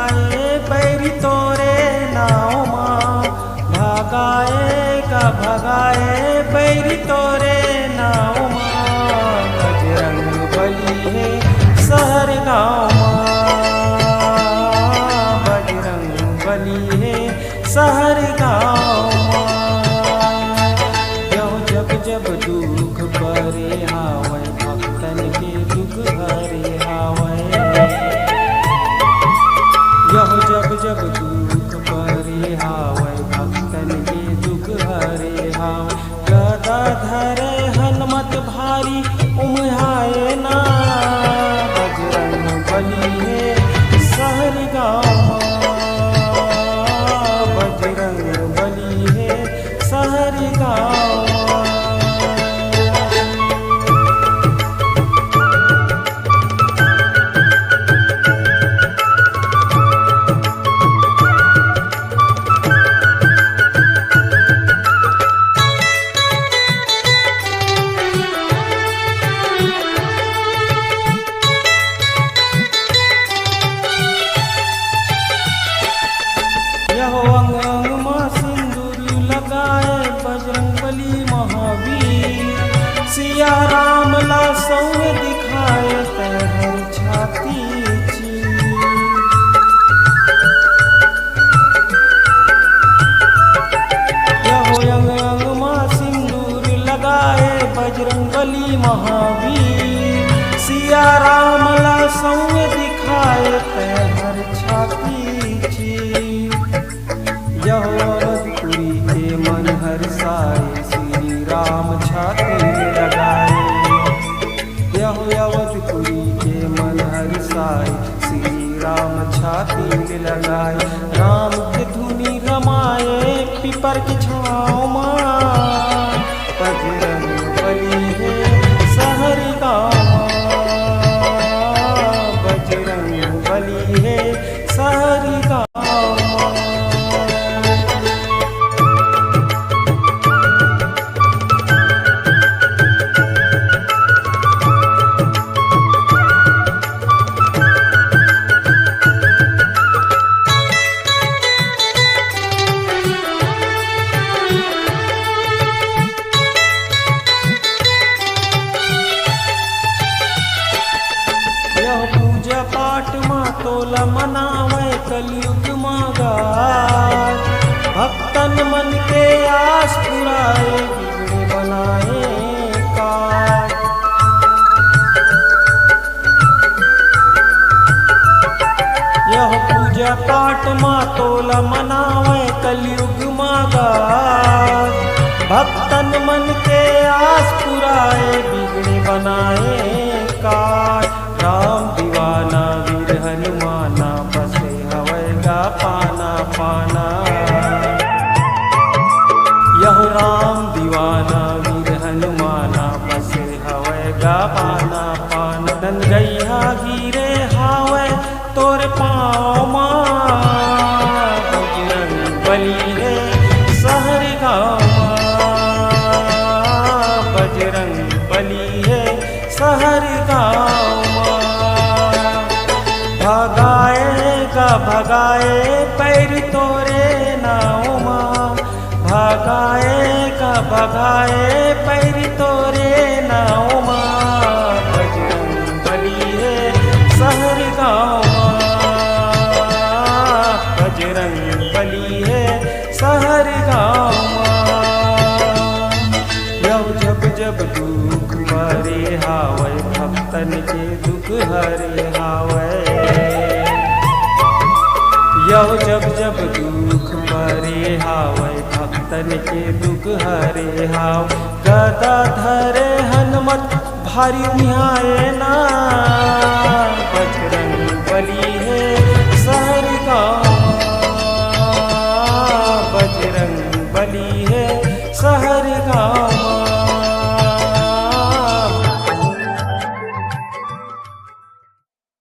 भगाए बैरी तोरे नाव माँ, भगाए बैरी तोरे नाव माँ। बजरंग बली है शहर गाँव माँ, बजरंग बली है शहर गाँव माँ। जब जब दुख परे हावै, भक्तन के दुख हरे हावै। जब दुख परे हावै, भक्तन के दुख हरे हावै। गदाधर हनुमत भारी उम्हाए ना, बजरंग बली है शहर गाँव माँ, बजरंग बली है शहर गाँव। अंग अंग माँ सिंदूर लगाए बजरंग बली महावीर। सिया राम ला सौंग दिखाए तहर छाती चीर। अंग अंग माँ सिंदूर लगाए बजरंग बली महावीर। सिया राम ला सौंग दिखाए तहर छाती चीर। अवधपुरी के मन हर्षाए, श्री राम छाती लगाए। अवधपुरी के मन हर्षाए, श्री राम छाती लगाए। राम के धुनी रमाए पीपर की छाँव माँ, बजरंग बली है शहर गाँव माँ, बजरंग बली है शहर गाँव। पूजा पाठ माँ तोला मनावे कलयुग माँ गाय। भक्तन मन के आस पुराए, बिगड़े बनाए काज। यह पूजा पाठ माँ तोला मनावे कलयुग माँ गाय। भक्तन मन के आस पुराए, बिगड़े बनाए काज। राम दीवाना वीर हनुमाना, बसे हवैगा पाना पाना। यह राम दीवाना वीर हनुमाना, बसे हवैगा पाना पाना। नंगैया गिरे हावै तोर पाँव माँ, बजरंग बली है शहर गाँव माँ, बजरंग बली है शहर गाँव। भगाए पैर तोरे नाव माँ, भगाए पैर तोरे नाव माँ। बजरंग बली है शहर गाँव माँ, बजरंग बली है शहर गाँव माँ। जब दुख परे हावै, भक्तन के दुख हरे हावै। जब दुख परे हावै, भक्तन के दुख हरे हाव। गदाधर हनुमत भारी उम्हाए ना, बजरंग बली है शहर गाँव माँ, बजरंग बली है शहर